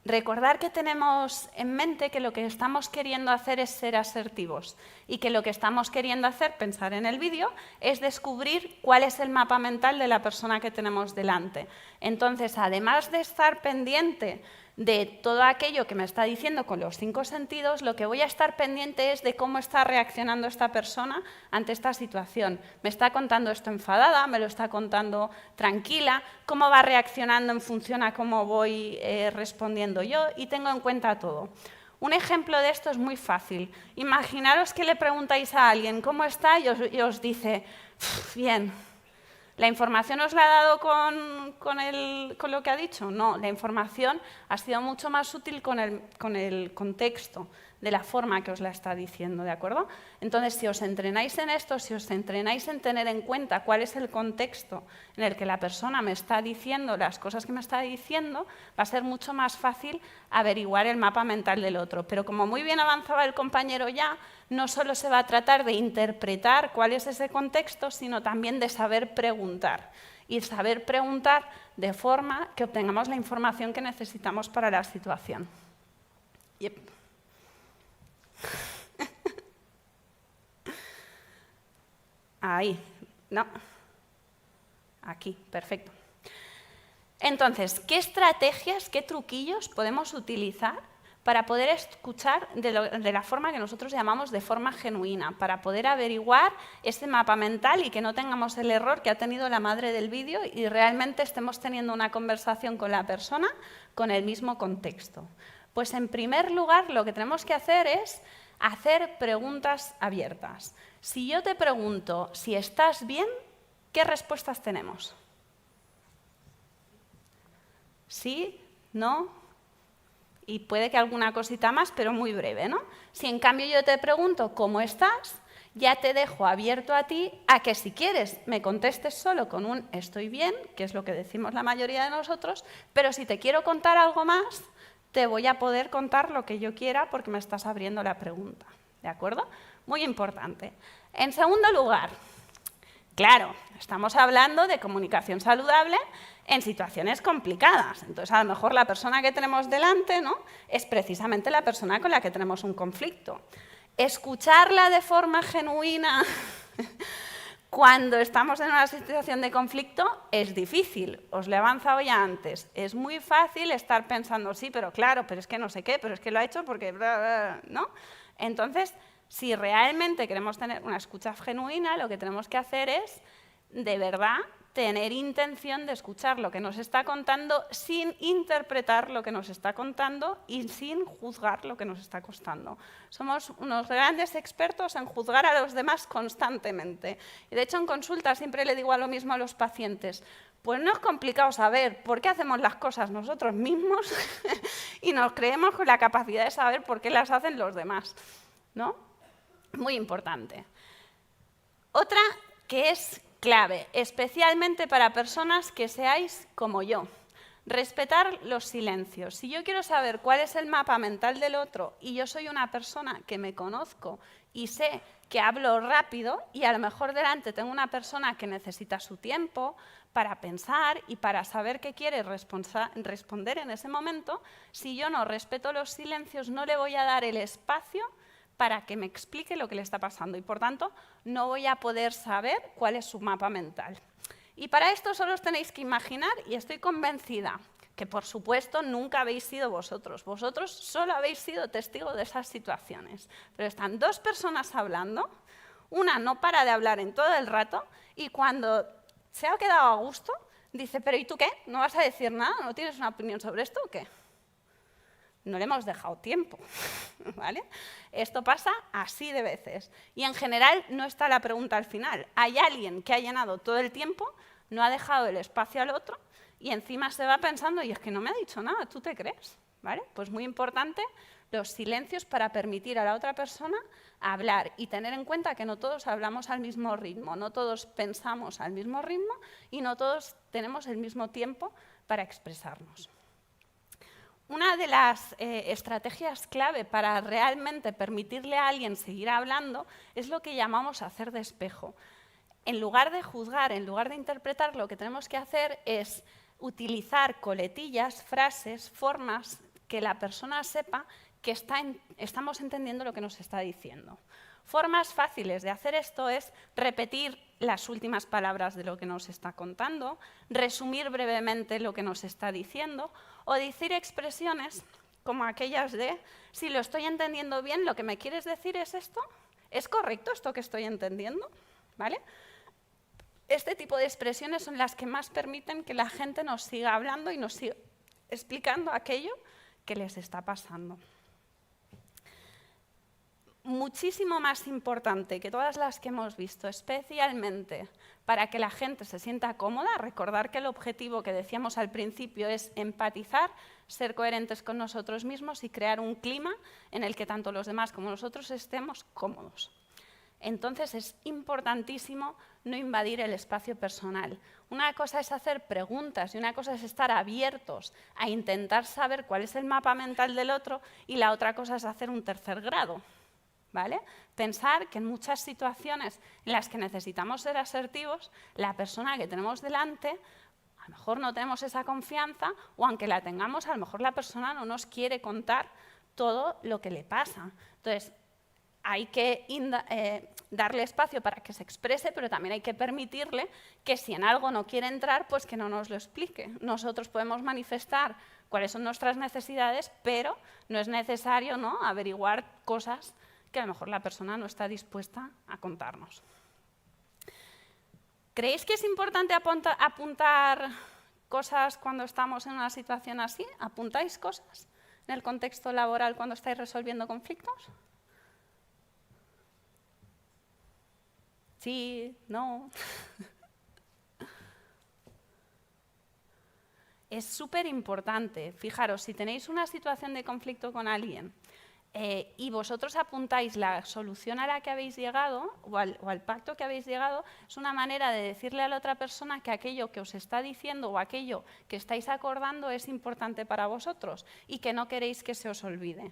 Recordar que tenemos en mente que lo que estamos queriendo hacer es ser asertivos y que lo que estamos queriendo hacer, pensar en el vídeo, es descubrir cuál es el mapa mental de la persona que tenemos delante. Entonces, además de estar pendiente de todo aquello que me está diciendo con los 5 sentidos, lo que voy a estar pendiente es de cómo está reaccionando esta persona ante esta situación. ¿Me está contando esto enfadada? ¿Me lo está contando tranquila? ¿Cómo va reaccionando en función a cómo voy respondiendo yo? Y tengo en cuenta todo. Un ejemplo de esto es muy fácil. Imaginaros que le preguntáis a alguien ¿cómo está? Y os dice, bien. ¿La información os la ha dado con lo que ha dicho? No, la información ha sido mucho más útil con el contexto de la forma que os la está diciendo, ¿de acuerdo? Entonces, si os entrenáis en esto, si os entrenáis en tener en cuenta cuál es el contexto en el que la persona me está diciendo las cosas que me está diciendo, va a ser mucho más fácil averiguar el mapa mental del otro. Pero como muy bien avanzaba el compañero ya, no solo se va a tratar de interpretar cuál es ese contexto, sino también de saber preguntar. Y saber preguntar de forma que obtengamos la información que necesitamos para la situación. Yep. Ahí, no. Aquí, perfecto. Entonces, ¿qué estrategias, qué truquillos podemos utilizar para poder escuchar de la forma que nosotros llamamos de forma genuina, para poder averiguar ese mapa mental y que no tengamos el error que ha tenido la madre del vídeo y realmente estemos teniendo una conversación con la persona con el mismo contexto? Pues en primer lugar lo que tenemos que hacer es hacer preguntas abiertas. Si yo te pregunto si estás bien, ¿qué respuestas tenemos? ¿Sí? ¿No? Y puede que alguna cosita más, pero muy breve, ¿no? Si en cambio yo te pregunto ¿cómo estás?, ya te dejo abierto a ti a que si quieres me contestes solo con un estoy bien, que es lo que decimos la mayoría de nosotros, pero si te quiero contar algo más, te voy a poder contar lo que yo quiera porque me estás abriendo la pregunta, ¿de acuerdo? Muy importante. En segundo lugar, claro, estamos hablando de comunicación saludable en situaciones complicadas. Entonces, a lo mejor la persona que tenemos delante, ¿no?, es precisamente la persona con la que tenemos un conflicto. Escucharla de forma genuina cuando estamos en una situación de conflicto es difícil. Os lo he avanzado ya antes. Es muy fácil estar pensando, sí, pero claro, pero es que no sé qué, pero es que lo ha hecho porque... ¿no? Entonces, si realmente queremos tener una escucha genuina, lo que tenemos que hacer es, de verdad, tener intención de escuchar lo que nos está contando sin interpretar lo que nos está contando y sin juzgar lo que nos está contando. Somos unos grandes expertos en juzgar a los demás constantemente. Y de hecho, en consulta siempre le digo lo mismo a los pacientes. Pues no es complicado saber por qué hacemos las cosas nosotros mismos y nos creemos con la capacidad de saber por qué las hacen los demás, ¿no? Muy importante. Otra que es clave, especialmente para personas que seáis como yo. Respetar los silencios. Si yo quiero saber cuál es el mapa mental del otro y yo soy una persona que me conozco y sé que hablo rápido y a lo mejor delante tengo una persona que necesita su tiempo para pensar y para saber qué quiere responder en ese momento, si yo no respeto los silencios no le voy a dar el espacio para que me explique lo que le está pasando y, por tanto, no voy a poder saber cuál es su mapa mental. Y para esto solo os tenéis que imaginar, y estoy convencida que, por supuesto, nunca habéis sido vosotros. Vosotros solo habéis sido testigos de esas situaciones. Pero están dos personas hablando, una no para de hablar en todo el rato, y cuando se ha quedado a gusto, dice, ¿pero y tú qué? ¿No vas a decir nada? ¿No tienes una opinión sobre esto o qué? No le hemos dejado tiempo, ¿vale? Esto pasa así de veces. Y en general no está la pregunta al final. Hay alguien que ha llenado todo el tiempo, no ha dejado el espacio al otro y encima se va pensando, y es que no me ha dicho nada, ¿tú te crees? ¿Vale? Pues muy importante los silencios para permitir a la otra persona hablar y tener en cuenta que no todos hablamos al mismo ritmo, no todos pensamos al mismo ritmo y no todos tenemos el mismo tiempo para expresarnos. Una de las estrategias clave para realmente permitirle a alguien seguir hablando es lo que llamamos hacer de espejo. En lugar de juzgar, en lugar de interpretar, lo que tenemos que hacer es utilizar coletillas, frases, formas que la persona sepa que estamos entendiendo lo que nos está diciendo. Formas fáciles de hacer esto es repetir las últimas palabras de lo que nos está contando, resumir brevemente lo que nos está diciendo o decir expresiones como aquellas de si lo estoy entendiendo bien, lo que me quieres decir es esto, ¿es correcto esto que estoy entendiendo? ¿Vale? Este tipo de expresiones son las que más permiten que la gente nos siga hablando y nos siga explicando aquello que les está pasando. Muchísimo más importante que todas las que hemos visto, especialmente para que la gente se sienta cómoda, recordar que el objetivo que decíamos al principio es empatizar, ser coherentes con nosotros mismos y crear un clima en el que tanto los demás como nosotros estemos cómodos. Entonces es importantísimo no invadir el espacio personal. Una cosa es hacer preguntas y una cosa es estar abiertos a intentar saber cuál es el mapa mental del otro y la otra cosa es hacer un tercer grado. ¿Vale? Pensar que en muchas situaciones en las que necesitamos ser asertivos, la persona que tenemos delante, a lo mejor no tenemos esa confianza o aunque la tengamos, a lo mejor la persona no nos quiere contar todo lo que le pasa. Entonces, hay que darle espacio para que se exprese, pero también hay que permitirle que si en algo no quiere entrar, pues que no nos lo explique. Nosotros podemos manifestar cuáles son nuestras necesidades, pero no es necesario, ¿no?, averiguar cosas que a lo mejor la persona no está dispuesta a contarnos. ¿Creéis que es importante apuntar cosas cuando estamos en una situación así? ¿Apuntáis cosas en el contexto laboral cuando estáis resolviendo conflictos? Sí, no. Es súper importante. Fijaros, si tenéis una situación de conflicto con alguien y vosotros apuntáis la solución a la que habéis llegado o al pacto que habéis llegado, es una manera de decirle a la otra persona que aquello que os está diciendo o aquello que estáis acordando es importante para vosotros y que no queréis que se os olvide.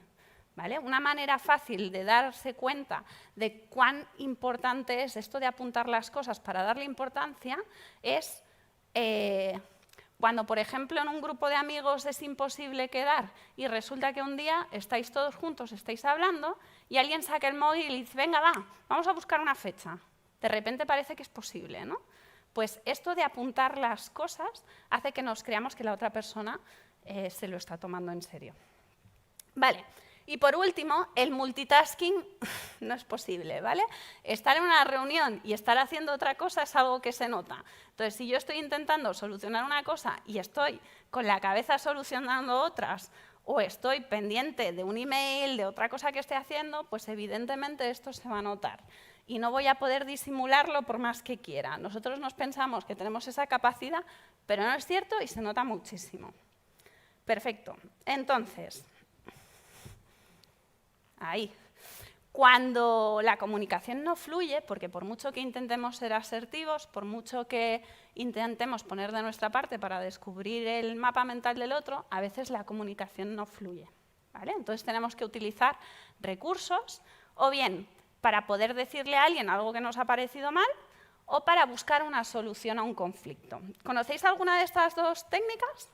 ¿Vale? Una manera fácil de darse cuenta de cuán importante es esto de apuntar las cosas para darle importancia es cuando, por ejemplo, en un grupo de amigos es imposible quedar y resulta que un día estáis todos juntos, estáis hablando y alguien saca el móvil y dice, venga, vamos a buscar una fecha. De repente parece que es posible, ¿no? Pues esto de apuntar las cosas hace que nos creamos que la otra persona se lo está tomando en serio. Vale. Y por último, el multitasking no es posible, ¿vale? Estar en una reunión y estar haciendo otra cosa es algo que se nota. Entonces, si yo estoy intentando solucionar una cosa y estoy con la cabeza solucionando otras, o estoy pendiente de un email, de otra cosa que esté haciendo, pues evidentemente esto se va a notar. Y no voy a poder disimularlo por más que quiera. Nosotros nos pensamos que tenemos esa capacidad, pero no es cierto y se nota muchísimo. Perfecto. Entonces, ahí. Cuando la comunicación no fluye, porque por mucho que intentemos ser asertivos, por mucho que intentemos poner de nuestra parte para descubrir el mapa mental del otro, a veces la comunicación no fluye, ¿vale? Entonces tenemos que utilizar recursos, o bien para poder decirle a alguien algo que nos ha parecido mal, o para buscar una solución a un conflicto. ¿Conocéis alguna de estas dos técnicas?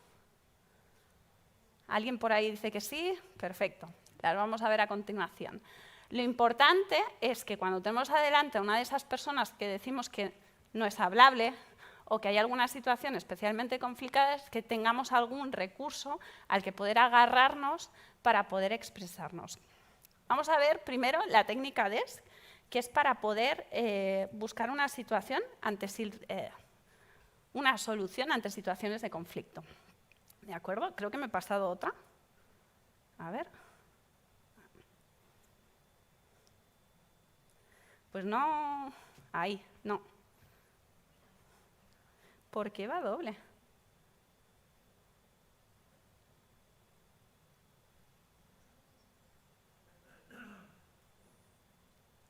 ¿Alguien por ahí dice que sí? Perfecto. Las vamos a ver a continuación. Lo importante es que cuando tenemos adelante a una de esas personas que decimos que no es hablable o que hay alguna situación especialmente complicada, es que tengamos algún recurso al que poder agarrarnos para poder expresarnos. Vamos a ver primero la técnica DESC, que es para poder buscar una situación una solución ante situaciones de conflicto. ¿De acuerdo? Creo que me he pasado otra. A ver. Pues no, ahí, no. ¿Por qué va doble?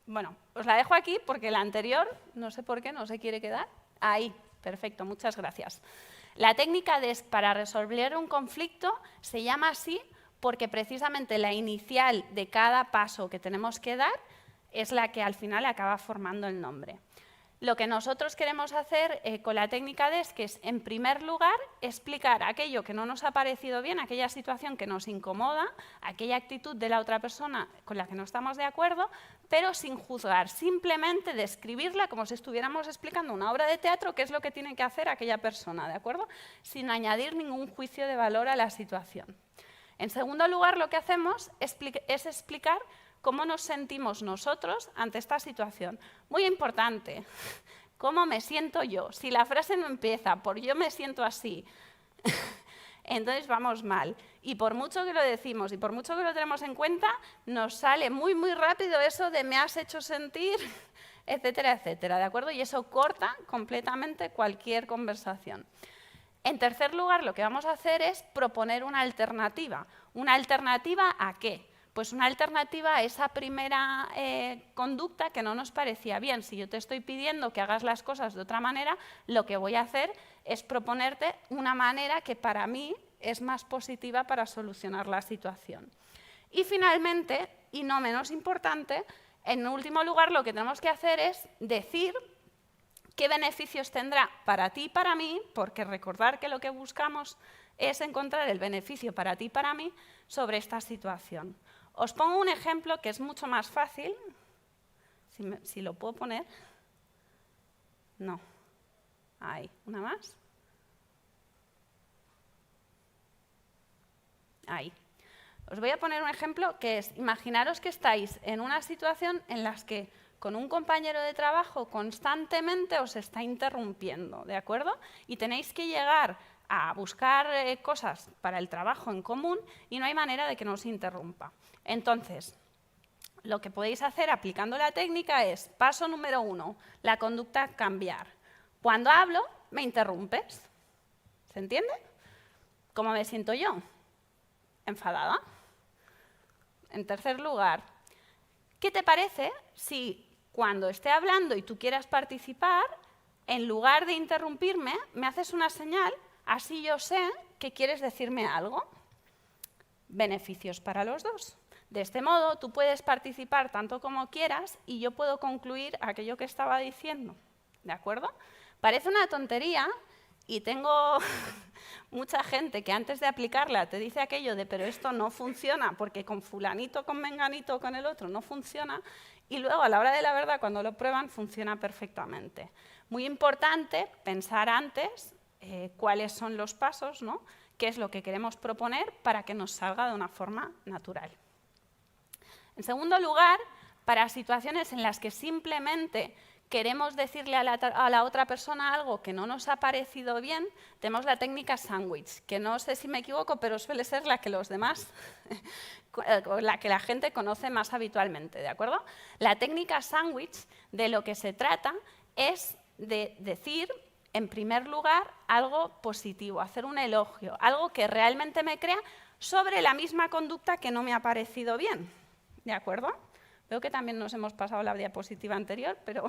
Bueno, os la dejo aquí porque la anterior, no sé por qué, no se quiere quedar. Ahí, perfecto, muchas gracias. La técnica para resolver un conflicto se llama así porque precisamente la inicial de cada paso que tenemos que dar es la que al final acaba formando el nombre. Lo que nosotros queremos hacer con la técnica DESC es, en primer lugar, explicar aquello que no nos ha parecido bien, aquella situación que nos incomoda, aquella actitud de la otra persona con la que no estamos de acuerdo, pero sin juzgar, simplemente describirla como si estuviéramos explicando una obra de teatro, qué es lo que tiene que hacer aquella persona, ¿de acuerdo? Sin añadir ningún juicio de valor a la situación. En segundo lugar, lo que hacemos es explicar cómo nos sentimos nosotros ante esta situación. Muy importante, ¿cómo me siento yo? Si la frase no empieza por yo me siento así, entonces vamos mal. Y por mucho que lo decimos y por mucho que lo tenemos en cuenta, nos sale muy, muy rápido eso de me has hecho sentir, etcétera, etcétera, ¿de acuerdo? Y eso corta completamente cualquier conversación. En tercer lugar, lo que vamos a hacer es proponer una alternativa. ¿Una alternativa a qué? Pues una alternativa a esa primera conducta que no nos parecía bien. Si yo te estoy pidiendo que hagas las cosas de otra manera, lo que voy a hacer es proponerte una manera que para mí es más positiva para solucionar la situación. Y finalmente, y no menos importante, en último lugar lo que tenemos que hacer es decir qué beneficios tendrá para ti y para mí, porque recordar que lo que buscamos es encontrar el beneficio para ti y para mí sobre esta situación. Os pongo un ejemplo que es mucho más fácil. Si lo puedo poner. No. Ahí, una más. Ahí. Os voy a poner un ejemplo que es, imaginaros que estáis en una situación en la que con un compañero de trabajo constantemente os está interrumpiendo, ¿de acuerdo? Y tenéis que llegar a buscar cosas para el trabajo en común y no hay manera de que no os interrumpa. Entonces, lo que podéis hacer aplicando la técnica es, paso número 1, la conducta cambiar. Cuando hablo, me interrumpes. ¿Se entiende? ¿Cómo me siento yo? Enfadada. En tercer lugar, ¿qué te parece si cuando esté hablando y tú quieras participar, en lugar de interrumpirme, me haces una señal, así yo sé que quieres decirme algo? Beneficios para los dos. De este modo, tú puedes participar tanto como quieras y yo puedo concluir aquello que estaba diciendo. ¿De acuerdo? Parece una tontería y tengo mucha gente que antes de aplicarla te dice aquello de pero esto no funciona porque con fulanito, con menganito, con el otro no funciona y luego a la hora de la verdad cuando lo prueban funciona perfectamente. Muy importante pensar antes cuáles son los pasos, ¿no? Qué es lo que queremos proponer para que nos salga de una forma natural. En segundo lugar, para situaciones en las que simplemente queremos decirle a la otra persona algo que no nos ha parecido bien, tenemos la técnica sándwich, que no sé si me equivoco, pero suele ser la que los demás, la que la gente conoce más habitualmente, ¿de acuerdo? La técnica sándwich, de lo que se trata es de decir, en primer lugar, algo positivo, hacer un elogio, algo que realmente me crea sobre la misma conducta que no me ha parecido bien. ¿De acuerdo? Veo que también nos hemos pasado la diapositiva anterior, pero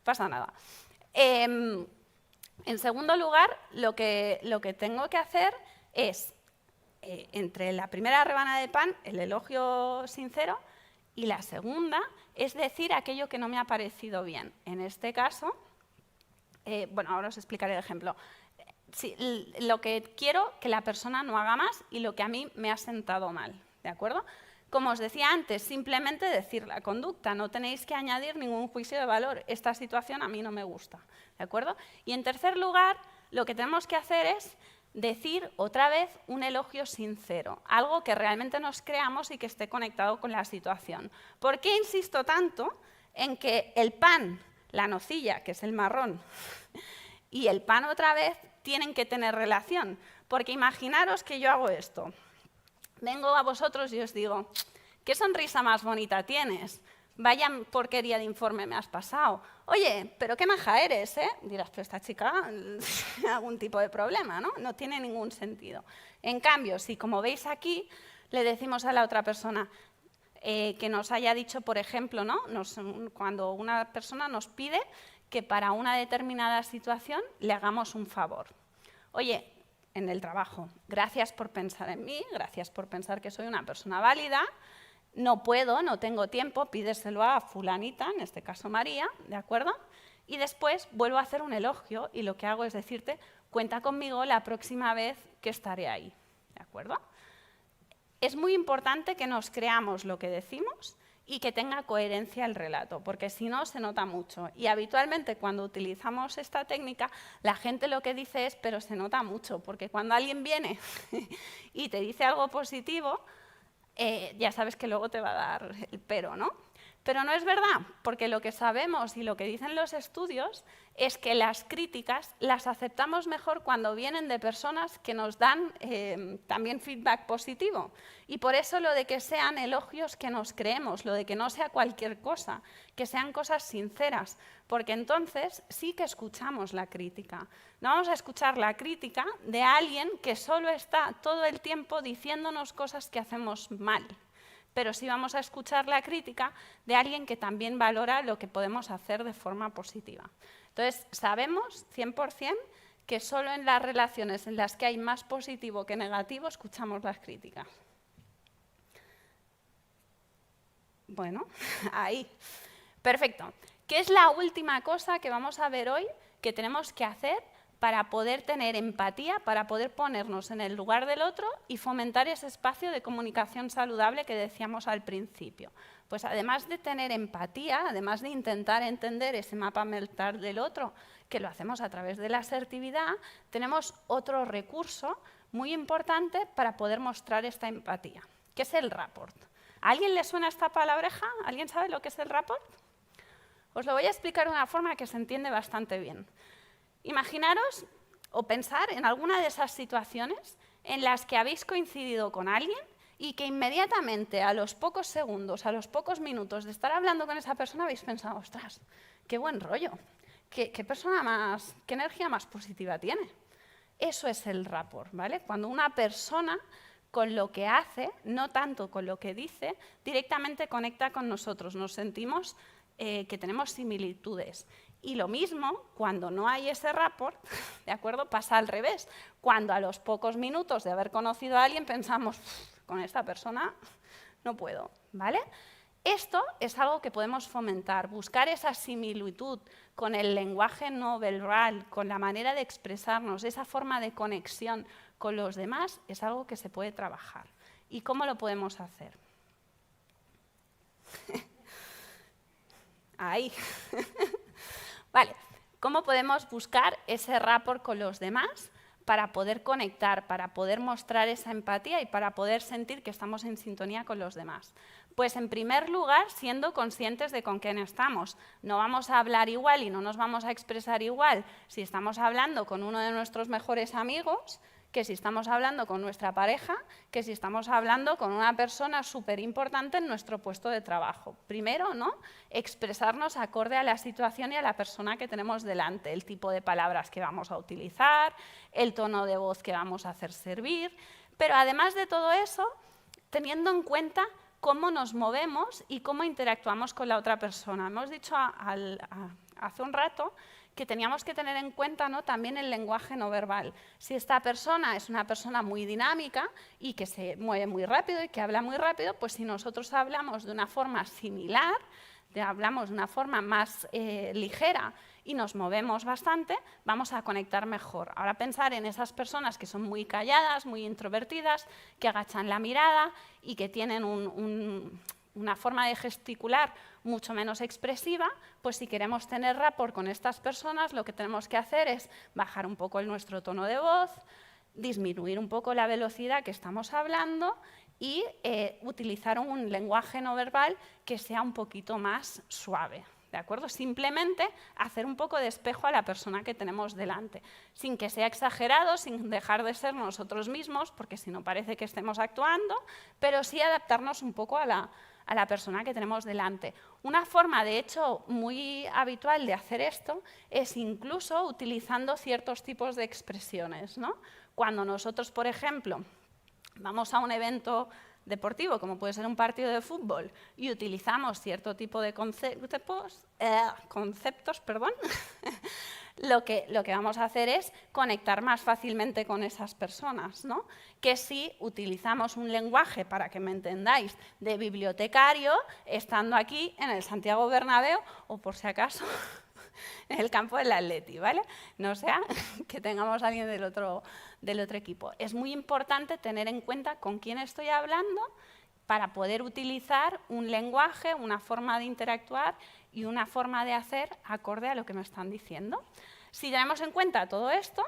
pasa nada. En segundo lugar, lo que tengo que hacer es, entre la primera rebanada de pan, el elogio sincero, y la segunda es decir aquello que no me ha parecido bien. En este caso, bueno, ahora os explicaré el ejemplo. Sí, lo que quiero que la persona no haga más y lo que a mí me ha sentado mal, ¿de acuerdo? Como os decía antes, simplemente decir la conducta, no tenéis que añadir ningún juicio de valor. Esta situación a mí no me gusta, ¿de acuerdo? Y en tercer lugar, lo que tenemos que hacer es decir otra vez un elogio sincero, algo que realmente nos creamos y que esté conectado con la situación. ¿Por qué insisto tanto en que el pan, la nocilla, que es el marrón, y el pan otra vez tienen que tener relación? Porque imaginaros que yo hago esto. Vengo a vosotros y os digo, ¿qué sonrisa más bonita tienes? Vaya porquería de informe me has pasado. Oye, pero qué maja eres, ¿eh? Dirás, pero esta chica tiene algún tipo de problema, ¿no? No tiene ningún sentido. En cambio, si como veis aquí, le decimos a la otra persona que nos haya dicho, por ejemplo, ¿no? Cuando una persona nos pide que para una determinada situación le hagamos un favor. Oye, en el trabajo, gracias por pensar en mí, gracias por pensar que soy una persona válida, no puedo, no tengo tiempo, pídeselo a fulanita, en este caso María, ¿de acuerdo? y después vuelvo a hacer un elogio y lo que hago es decirte, cuenta conmigo la próxima vez que estaré ahí. ¿De acuerdo? Es muy importante que nos creamos lo que decimos y que tenga coherencia el relato, porque si no se nota mucho. Y habitualmente cuando utilizamos esta técnica, la gente lo que dice es, pero se nota mucho, porque cuando alguien viene y te dice algo positivo, ya sabes que luego te va a dar el pero, ¿no? Pero no es verdad, porque lo que sabemos y lo que dicen los estudios es que las críticas las aceptamos mejor cuando vienen de personas que nos dan también feedback positivo. Y por eso lo de que sean elogios que nos creemos, lo de que no sea cualquier cosa, que sean cosas sinceras, porque entonces sí que escuchamos la crítica. No vamos a escuchar la crítica de alguien que solo está todo el tiempo diciéndonos cosas que hacemos mal. Pero sí vamos a escuchar la crítica de alguien que también valora lo que podemos hacer de forma positiva. Entonces, sabemos 100% que solo en las relaciones en las que hay más positivo que negativo escuchamos las críticas. Bueno, ahí. Perfecto. ¿Qué es la última cosa que vamos a ver hoy que tenemos que hacer para poder tener empatía, para poder ponernos en el lugar del otro y fomentar ese espacio de comunicación saludable que decíamos al principio? Pues además de tener empatía, además de intentar entender ese mapa mental del otro, que lo hacemos a través de la asertividad, tenemos otro recurso muy importante para poder mostrar esta empatía, que es el rapport. ¿A alguien le suena esta palabreja? ¿Alguien sabe lo que es el rapport? Os lo voy a explicar de una forma que se entiende bastante bien. Imaginaros o pensar en alguna de esas situaciones en las que habéis coincidido con alguien y que inmediatamente, a los pocos segundos, a los pocos minutos de estar hablando con esa persona, habéis pensado, ostras, qué buen rollo, qué persona más, qué energía más positiva tiene. Eso es el rapport, ¿vale? Cuando una persona con lo que hace, no tanto con lo que dice, directamente conecta con nosotros, nos sentimos que tenemos similitudes. Y lo mismo, cuando no hay ese rapport, ¿de acuerdo? Pasa al revés. Cuando a los pocos minutos de haber conocido a alguien pensamos, con esta persona no puedo, ¿vale? Esto es algo que podemos fomentar, buscar esa similitud con el lenguaje no verbal, con la manera de expresarnos, esa forma de conexión con los demás, es algo que se puede trabajar. ¿Y cómo lo podemos hacer? Ahí. Vale, ¿cómo podemos buscar ese rapport con los demás para poder conectar, para poder mostrar esa empatía y para poder sentir que estamos en sintonía con los demás? Pues en primer lugar, siendo conscientes de con quién estamos. No vamos a hablar igual y no nos vamos a expresar igual si estamos hablando con uno de nuestros mejores amigos, que si estamos hablando con nuestra pareja, que si estamos hablando con una persona súper importante en nuestro puesto de trabajo. Primero, ¿no? Expresarnos acorde a la situación y a la persona que tenemos delante, el tipo de palabras que vamos a utilizar, el tono de voz que vamos a hacer servir, pero además de todo eso, teniendo en cuenta cómo nos movemos y cómo interactuamos con la otra persona. Hemos dicho hace un rato que teníamos que tener en cuenta, ¿no?, también el lenguaje no verbal. Si esta persona es una persona muy dinámica y que se mueve muy rápido y que habla muy rápido, pues si nosotros hablamos de una forma similar, hablamos de una forma más ligera y nos movemos bastante, vamos a conectar mejor. Ahora pensar en esas personas que son muy calladas, muy introvertidas, que agachan la mirada y que tienen una forma de gesticular mucho menos expresiva, pues si queremos tener rapport con estas personas, lo que tenemos que hacer es bajar un poco nuestro tono de voz, disminuir un poco la velocidad que estamos hablando y utilizar un lenguaje no verbal que sea un poquito más suave. ¿De acuerdo? Simplemente hacer un poco de espejo a la persona que tenemos delante, sin que sea exagerado, sin dejar de ser nosotros mismos, porque si no parece que estemos actuando, pero sí adaptarnos un poco a la persona que tenemos delante. Una forma, de hecho, muy habitual de hacer esto es incluso utilizando ciertos tipos de expresiones, ¿no? Cuando nosotros, por ejemplo, vamos a un evento deportivo, como puede ser un partido de fútbol, y utilizamos cierto tipo de conceptos, lo que vamos a hacer es conectar más fácilmente con esas personas, ¿no? Que si utilizamos un lenguaje, para que me entendáis, de bibliotecario, estando aquí en el Santiago Bernabéu, o por si acaso en el campo del Atleti, ¿vale? No sea que tengamos a alguien del otro equipo. Es muy importante tener en cuenta con quién estoy hablando para poder utilizar un lenguaje, una forma de interactuar y una forma de hacer acorde a lo que me están diciendo. Si tenemos en cuenta todo esto,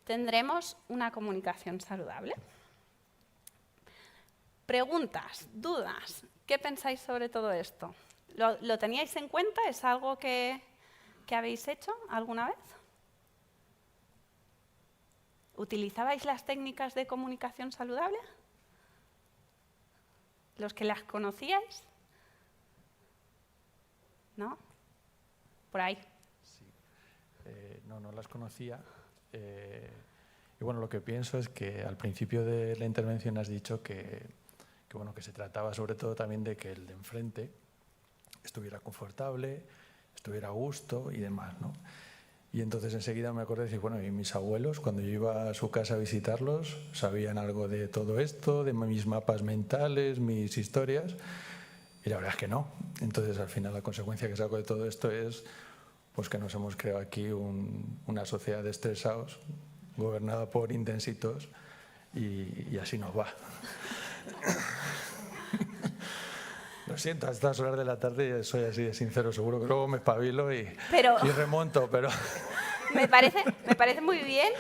tendremos una comunicación saludable. Preguntas, dudas, ¿qué pensáis sobre todo esto? ¿Lo teníais en cuenta? ¿Es algo que habéis hecho alguna vez? ¿Utilizabais las técnicas de comunicación saludable? ¿Los que las conocíais? ¿No? Por ahí. Sí. No las conocía. Y bueno, lo que pienso es que al principio de la intervención has dicho que se trataba sobre todo también de que el de enfrente estuviera confortable, estuviera a gusto y demás, ¿no? Y entonces enseguida me acordé de decir, bueno, y mis abuelos, cuando yo iba a su casa a visitarlos, sabían algo de todo esto, de mis mapas mentales, mis historias, y la verdad es que no. Entonces, al final, la consecuencia que saco de todo esto es pues, que nos hemos creado aquí una sociedad de estresados, gobernada por intensitos, y así nos va. Lo siento, a estas horas de la tarde soy así de sincero, seguro que luego me espabilo y remonto, pero... Me parece muy bien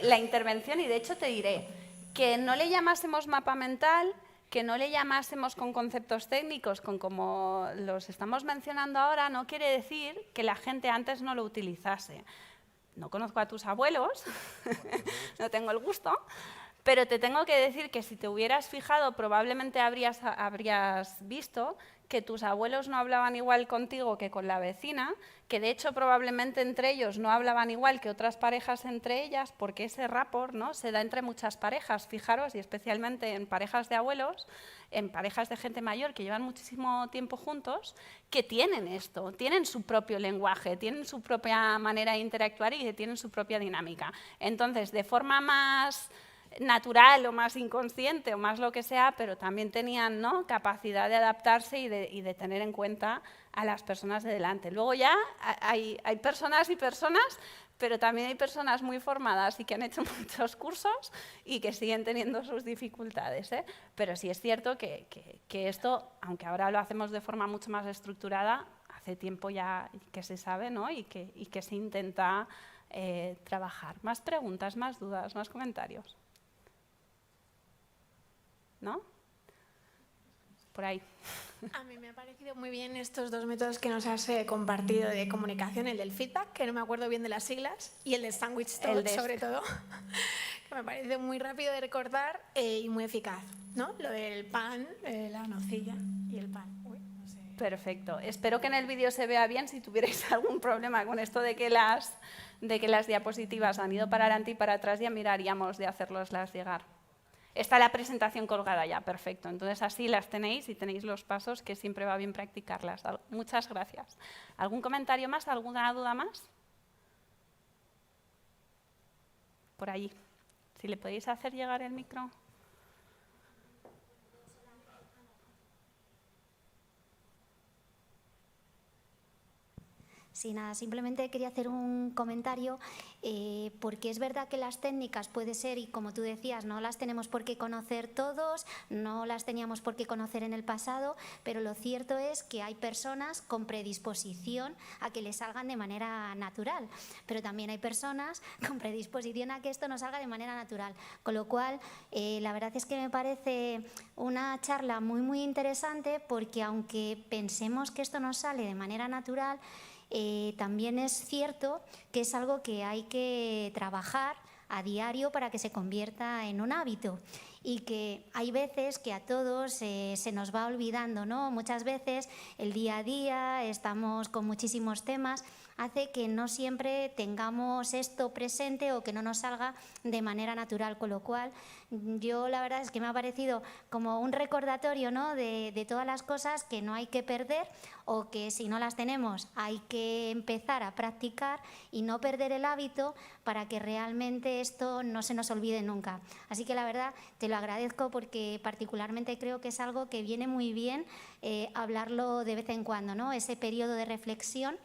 la intervención y de hecho te diré que no le llamásemos mapa mental, que no le llamásemos con conceptos técnicos, con como los estamos mencionando ahora, no quiere decir que la gente antes no lo utilizase. No conozco a tus abuelos, no tengo el gusto, pero te tengo que decir que si te hubieras fijado, probablemente habrías visto que tus abuelos no hablaban igual contigo que con la vecina, que de hecho probablemente entre ellos no hablaban igual que otras parejas entre ellas, porque ese rapport, ¿no?, se da entre muchas parejas, fijaros, y especialmente en parejas de abuelos, en parejas de gente mayor que llevan muchísimo tiempo juntos, que tienen esto, tienen su propio lenguaje, tienen su propia manera de interactuar y que tienen su propia dinámica. Entonces, de forma más natural o más inconsciente o más lo que sea, pero también tenían, ¿no?, capacidad de adaptarse y de tener en cuenta a las personas de delante. Luego ya hay personas y personas, pero también hay personas muy formadas y que han hecho muchos cursos y que siguen teniendo sus dificultades, ¿eh? Pero sí es cierto que esto, aunque ahora lo hacemos de forma mucho más estructurada, hace tiempo ya que se sabe, ¿no?, y que se intenta trabajar. ¿Más preguntas, más dudas, más comentarios? ¿No? Por ahí. A mí me ha parecido muy bien estos dos métodos que nos has compartido de comunicación, el del feedback, que no me acuerdo bien de las siglas, y el de sandwich thought, sobre todo, que me parece muy rápido de recordar y muy eficaz, ¿no? Lo del pan, la nocilla y el pan. Uy, no sé. Perfecto. Espero que en el vídeo se vea bien. Si tuvierais algún problema con esto de que las diapositivas han ido para adelante y para atrás, ya miraríamos de hacerloslas llegar. Está la presentación colgada ya, perfecto. Entonces así las tenéis y tenéis los pasos, que siempre va bien practicarlas. Muchas gracias. ¿Algún comentario más? ¿Alguna duda más? Por allí. Si le podéis hacer llegar el micro. Sí, nada, simplemente quería hacer un comentario porque es verdad que las técnicas puede ser, y como tú decías, no las tenemos por qué conocer todos, no las teníamos por qué conocer en el pasado, pero lo cierto es que hay personas con predisposición a que les salgan de manera natural, pero también hay personas con predisposición a que esto no salga de manera natural, con lo cual la verdad es que me parece una charla muy, muy interesante porque aunque pensemos que esto no sale de manera natural, también es cierto que es algo que hay que trabajar a diario para que se convierta en un hábito y que hay veces que a todos se nos va olvidando, ¿no? Muchas veces el día a día estamos con muchísimos temas, hace que no siempre tengamos esto presente o que no nos salga de manera natural, con lo cual yo la verdad es que me ha parecido como un recordatorio, ¿no?, de todas las cosas que no hay que perder o que si no las tenemos hay que empezar a practicar y no perder el hábito para que realmente esto no se nos olvide nunca. Así que la verdad te lo agradezco porque particularmente creo que es algo que viene muy bien hablarlo de vez en cuando, ¿no?, ese periodo de reflexión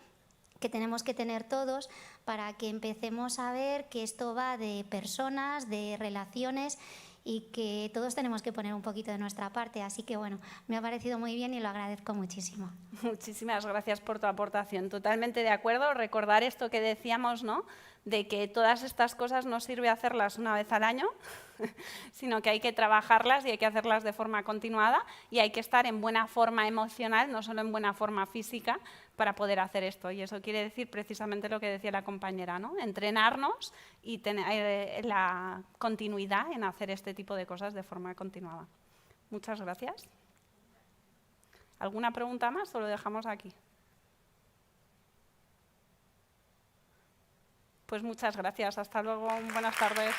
que tenemos que tener todos para que empecemos a ver que esto va de personas, de relaciones y que todos tenemos que poner un poquito de nuestra parte. Así que, bueno, me ha parecido muy bien y lo agradezco muchísimo. Muchísimas gracias por tu aportación. Totalmente de acuerdo. Recordar esto que decíamos, ¿no?, de que todas estas cosas no sirve hacerlas una vez al año, sino que hay que trabajarlas y hay que hacerlas de forma continuada y hay que estar en buena forma emocional, no solo en buena forma física, para poder hacer esto. Y eso quiere decir precisamente lo que decía la compañera, ¿no?, entrenarnos y tener la continuidad en hacer este tipo de cosas de forma continuada. Muchas gracias. ¿Alguna pregunta más o lo dejamos aquí? Pues muchas gracias. Hasta luego. Buenas tardes.